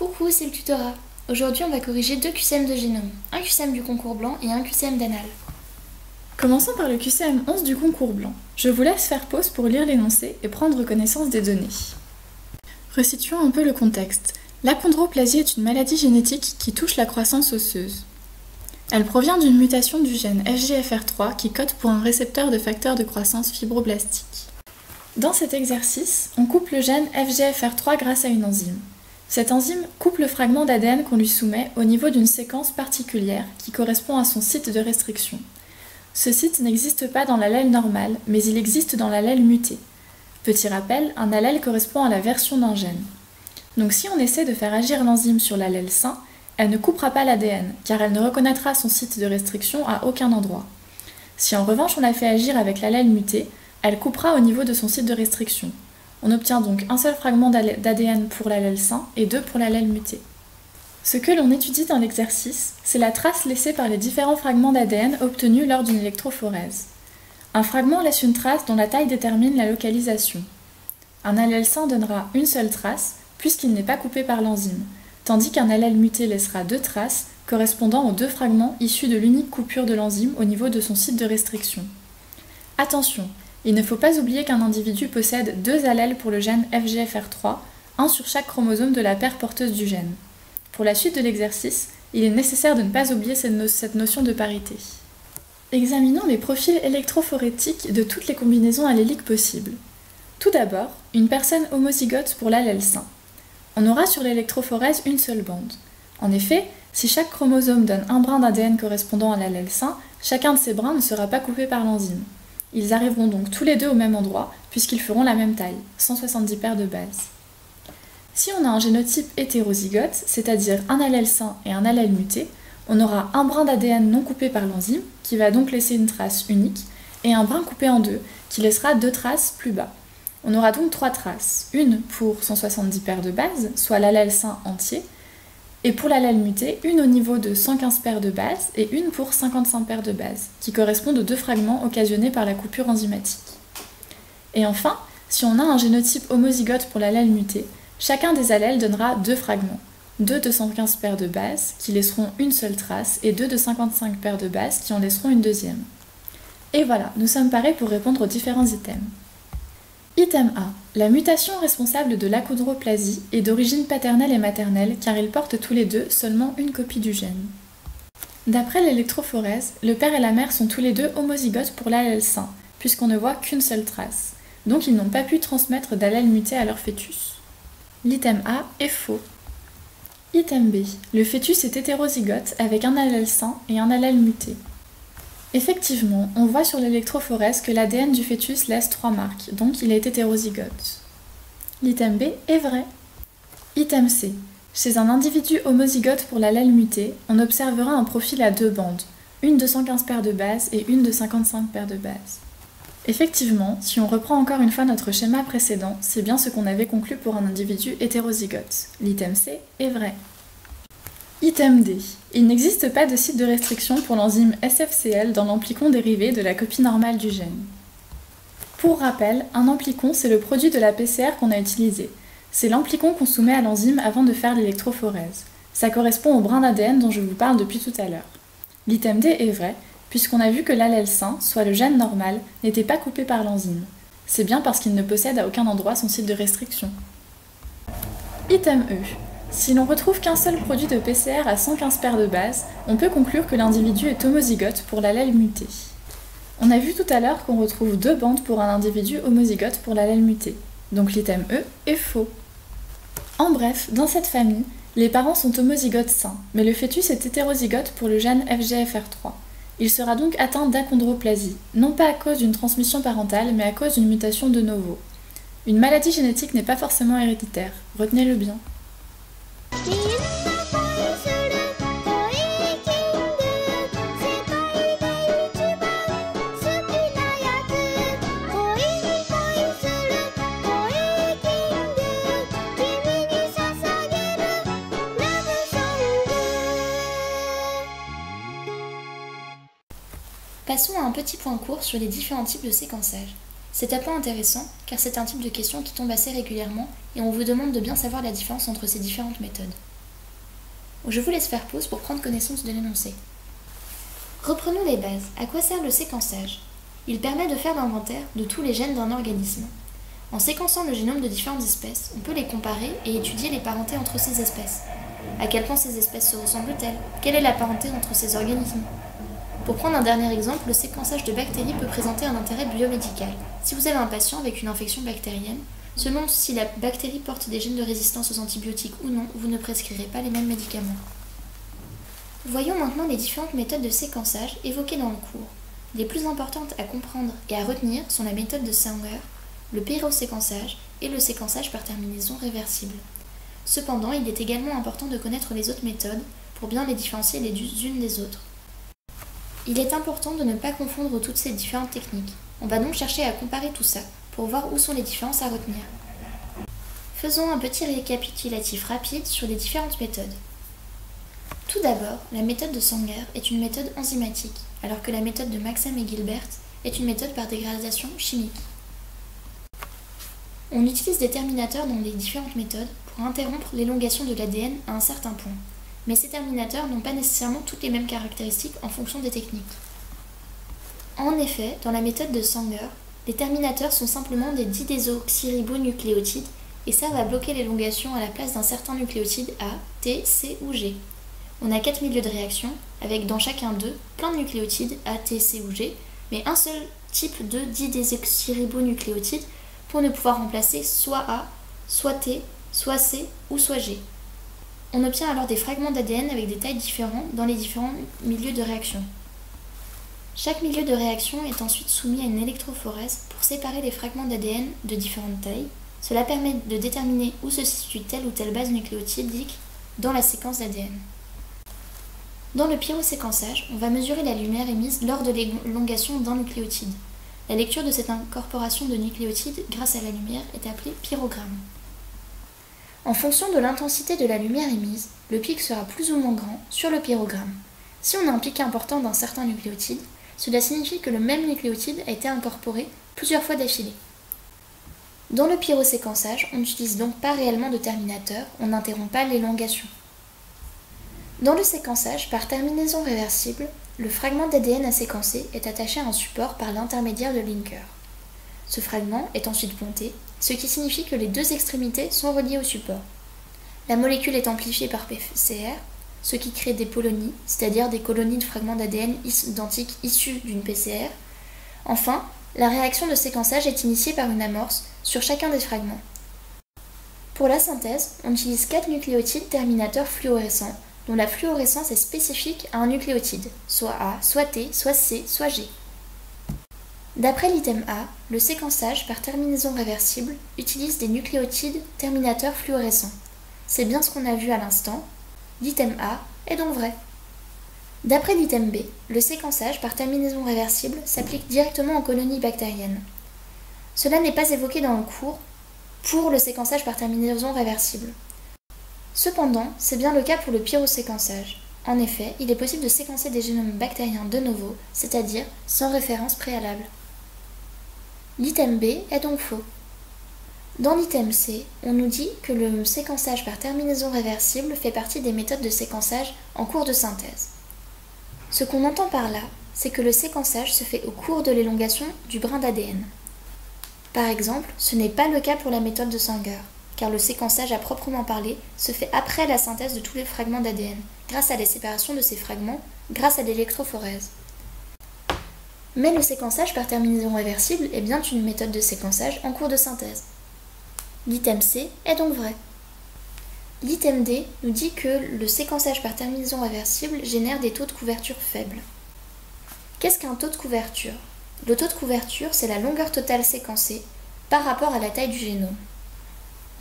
Coucou, c'est le tutorat. Aujourd'hui, on va corriger deux QCM de génome, un QCM du concours blanc et un QCM d'anal. Commençons par le QCM 11 du concours blanc. Je vous laisse faire pause pour lire l'énoncé et prendre connaissance des données. Resituons un peu le contexte. L'achondroplasie est une maladie génétique qui touche la croissance osseuse. Elle provient d'une mutation du gène FGFR3 qui code pour un récepteur de facteur de croissance fibroblastique. Dans cet exercice, on coupe le gène FGFR3 grâce à une enzyme. Cette enzyme coupe le fragment d'ADN qu'on lui soumet au niveau d'une séquence particulière qui correspond à son site de restriction. Ce site n'existe pas dans l'allèle normal, mais il existe dans l'allèle muté. Petit rappel, un allèle correspond à la version d'un gène. Donc si on essaie de faire agir l'enzyme sur l'allèle sain, elle ne coupera pas l'ADN, car elle ne reconnaîtra son site de restriction à aucun endroit. Si en revanche on la fait agir avec l'allèle muté, elle coupera au niveau de son site de restriction. On obtient donc un seul fragment d'ADN pour l'allèle sain et deux pour l'allèle muté. Ce que l'on étudie dans l'exercice, c'est la trace laissée par les différents fragments d'ADN obtenus lors d'une électrophorèse. Un fragment laisse une trace dont la taille détermine la localisation. Un allèle sain donnera une seule trace, puisqu'il n'est pas coupé par l'enzyme, tandis qu'un allèle muté laissera deux traces, correspondant aux deux fragments issus de l'unique coupure de l'enzyme au niveau de son site de restriction. Attention, il ne faut pas oublier qu'un individu possède deux allèles pour le gène FGFR3, un sur chaque chromosome de la paire porteuse du gène. Pour la suite de l'exercice, il est nécessaire de ne pas oublier cette notion de parité. Examinons les profils électrophorétiques de toutes les combinaisons alléliques possibles. Tout d'abord, une personne homozygote pour l'allèle sain. On aura sur l'électrophorèse une seule bande. En effet, si chaque chromosome donne un brin d'ADN correspondant à l'allèle sain, chacun de ces brins ne sera pas coupé par l'enzyme. Ils arriveront donc tous les deux au même endroit, puisqu'ils feront la même taille, 170 paires de bases. Si on a un génotype hétérozygote, c'est-à-dire un allèle sain et un allèle muté, on aura un brin d'ADN non coupé par l'enzyme, qui va donc laisser une trace unique, et un brin coupé en deux, qui laissera deux traces plus bas. On aura donc trois traces, une pour 170 paires de bases, soit l'allèle sain entier, et pour l'allèle muté, une au niveau de 115 paires de bases et une pour 55 paires de bases, qui correspondent aux deux fragments occasionnés par la coupure enzymatique. Et enfin, si on a un génotype homozygote pour l'allèle muté, chacun des allèles donnera deux fragments, deux de 115 paires de bases qui laisseront une seule trace et deux de 55 paires de bases qui en laisseront une deuxième. Et voilà, nous sommes parés pour répondre aux différents items. Item A. La mutation responsable de l'achondroplasie est d'origine paternelle et maternelle car ils portent tous les deux seulement une copie du gène. D'après l'électrophorèse, le père et la mère sont tous les deux homozygotes pour l'allèle sain, puisqu'on ne voit qu'une seule trace. Donc ils n'ont pas pu transmettre d'allèle muté à leur fœtus. L'item A est faux. Item B. Le fœtus est hétérozygote avec un allèle sain et un allèle muté. Effectivement, on voit sur l'électrophorèse que l'ADN du fœtus laisse trois marques, donc il est hétérozygote. L'item B est vrai. Item C. Chez un individu homozygote pour l'allèle muté, on observera un profil à deux bandes, une de 115 paires de bases et une de 55 paires de bases. Effectivement, si on reprend encore une fois notre schéma précédent, c'est bien ce qu'on avait conclu pour un individu hétérozygote. L'item C est vrai. Item D. Il n'existe pas de site de restriction pour l'enzyme SFCL dans l'amplicon dérivé de la copie normale du gène. Pour rappel, un amplicon, c'est le produit de la PCR qu'on a utilisé. C'est l'amplicon qu'on soumet à l'enzyme avant de faire l'électrophorèse. Ça correspond au brin d'ADN dont je vous parle depuis tout à l'heure. L'item D est vrai, puisqu'on a vu que l'allèle sain, soit le gène normal, n'était pas coupé par l'enzyme. C'est bien parce qu'il ne possède à aucun endroit son site de restriction. Item E. Si l'on retrouve qu'un seul produit de PCR à 115 paires de bases, on peut conclure que l'individu est homozygote pour l'allèle muté. On a vu tout à l'heure qu'on retrouve deux bandes pour un individu homozygote pour l'allèle muté, donc l'item E est faux. En bref, dans cette famille, les parents sont homozygotes sains, mais le fœtus est hétérozygote pour le gène FGFR3. Il sera donc atteint d'achondroplasie, non pas à cause d'une transmission parentale, mais à cause d'une mutation de novo. Une maladie génétique n'est pas forcément héréditaire, retenez-le bien. Passons à un petit point court sur les différents types de séquençage. C'est un point intéressant car c'est un type de question qui tombe assez régulièrement et on vous demande de bien savoir la différence entre ces différentes méthodes. Je vous laisse faire pause pour prendre connaissance de l'énoncé. Reprenons les bases. À quoi sert le séquençage? Il permet de faire l'inventaire de tous les gènes d'un organisme. En séquençant le génome de différentes espèces, on peut les comparer et étudier les parentés entre ces espèces. À quel point ces espèces se ressemblent-elles? Quelle est la parenté entre ces organismes? Pour prendre un dernier exemple, le séquençage de bactéries peut présenter un intérêt biomédical. Si vous avez un patient avec une infection bactérienne, selon si la bactérie porte des gènes de résistance aux antibiotiques ou non, vous ne prescrirez pas les mêmes médicaments. Voyons maintenant les différentes méthodes de séquençage évoquées dans le cours. Les plus importantes à comprendre et à retenir sont la méthode de Sanger, le pyroséquençage et le séquençage par terminaison réversible. Cependant, il est également important de connaître les autres méthodes pour bien les différencier les unes des autres. Il est important de ne pas confondre toutes ces différentes techniques. On va donc chercher à comparer tout ça pour voir où sont les différences à retenir. Faisons un petit récapitulatif rapide sur les différentes méthodes. Tout d'abord, la méthode de Sanger est une méthode enzymatique, alors que la méthode de Maxam et Gilbert est une méthode par dégradation chimique. On utilise des terminateurs dans les différentes méthodes pour interrompre l'élongation de l'ADN à un certain point. Mais ces terminateurs n'ont pas nécessairement toutes les mêmes caractéristiques en fonction des techniques. En effet, dans la méthode de Sanger, les terminateurs sont simplement des didésoxyribonucléotides et servent à bloquer l'élongation à la place d'un certain nucléotide A, T, C ou G. On a 4 milieux de réaction, avec dans chacun d'eux plein de nucléotides A, T, C ou G, mais un seul type de didésoxyribonucléotide pour ne pouvoir remplacer soit A, soit T, soit C ou soit G. On obtient alors des fragments d'ADN avec des tailles différentes dans les différents milieux de réaction. Chaque milieu de réaction est ensuite soumis à une électrophorèse pour séparer les fragments d'ADN de différentes tailles. Cela permet de déterminer où se situe telle ou telle base nucléotidique dans la séquence d'ADN. Dans le pyroséquençage, on va mesurer la lumière émise lors de l'élongation d'un nucléotide. La lecture de cette incorporation de nucléotides grâce à la lumière est appelée pyrogramme. En fonction de l'intensité de la lumière émise, le pic sera plus ou moins grand sur le pyrogramme. Si on a un pic important d'un certain nucléotide, cela signifie que le même nucléotide a été incorporé plusieurs fois d'affilée. Dans le pyroséquençage, on n'utilise donc pas réellement de terminateur, on n'interrompt pas l'élongation. Dans le séquençage par terminaison réversible, le fragment d'ADN à séquencer est attaché à un support par l'intermédiaire de linker. Ce fragment est ensuite ponté, ce qui signifie que les deux extrémités sont reliées au support. La molécule est amplifiée par PCR, ce qui crée des polonies, c'est-à-dire des colonies de fragments d'ADN identiques issus d'une PCR. Enfin, la réaction de séquençage est initiée par une amorce sur chacun des fragments. Pour la synthèse, on utilise 4 nucléotides terminateurs fluorescents, dont la fluorescence est spécifique à un nucléotide, soit A, soit T, soit C, soit G. D'après l'item A, le séquençage par terminaison réversible utilise des nucléotides terminateurs fluorescents. C'est bien ce qu'on a vu à l'instant. L'item A est donc vrai. D'après l'item B, le séquençage par terminaison réversible s'applique directement aux colonies bactériennes. Cela n'est pas évoqué dans le cours pour le séquençage par terminaison réversible. Cependant, c'est bien le cas pour le pyroséquençage. En effet, il est possible de séquencer des génomes bactériens de novo, c'est-à-dire sans référence préalable. L'item B est donc faux. Dans l'item C, on nous dit que le séquençage par terminaison réversible fait partie des méthodes de séquençage en cours de synthèse. Ce qu'on entend par là, c'est que le séquençage se fait au cours de l'élongation du brin d'ADN. Par exemple, ce n'est pas le cas pour la méthode de Sanger, car le séquençage à proprement parler se fait après la synthèse de tous les fragments d'ADN, grâce à la séparation de ces fragments, grâce à l'électrophorèse. Mais le séquençage par terminaison réversible est bien une méthode de séquençage en cours de synthèse. L'item C est donc vrai. L'item D nous dit que le séquençage par terminaison réversible génère des taux de couverture faibles. Qu'est-ce qu'un taux de couverture? Le taux de couverture, c'est la longueur totale séquencée par rapport à la taille du génome.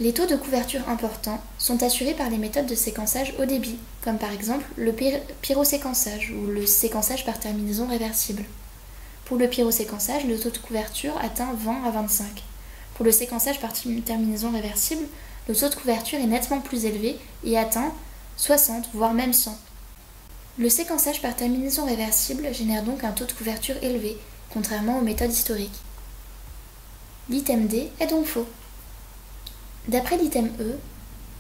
Les taux de couverture importants sont assurés par les méthodes de séquençage haut débit, comme par exemple le pyroséquençage ou le séquençage par terminaison réversible. Pour le pyroséquençage, le taux de couverture atteint 20 à 25. Pour le séquençage par terminaison réversible, le taux de couverture est nettement plus élevé et atteint 60, voire même 100. Le séquençage par terminaison réversible génère donc un taux de couverture élevé, contrairement aux méthodes historiques. L'item D est donc faux. D'après l'item E,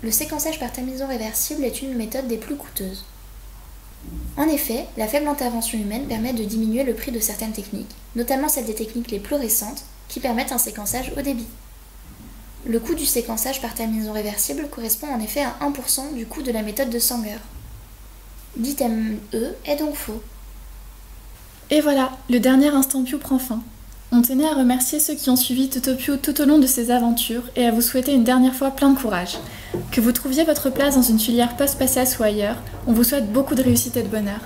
le séquençage par terminaison réversible est une méthode des plus coûteuses. En effet, la faible intervention humaine permet de diminuer le prix de certaines techniques, notamment celles des techniques les plus récentes, qui permettent un séquençage haut débit. Le coût du séquençage par terminaison réversible correspond en effet à 1% du coût de la méthode de Sanger. L'item E est donc faux. Et voilà, le dernier Instant Pew prend fin. On tenait à remercier ceux qui ont suivi Totopew tout au long de ses aventures et à vous souhaiter une dernière fois plein de courage. Que vous trouviez votre place dans une filière post-PACES ou ailleurs, on vous souhaite beaucoup de réussite et de bonheur.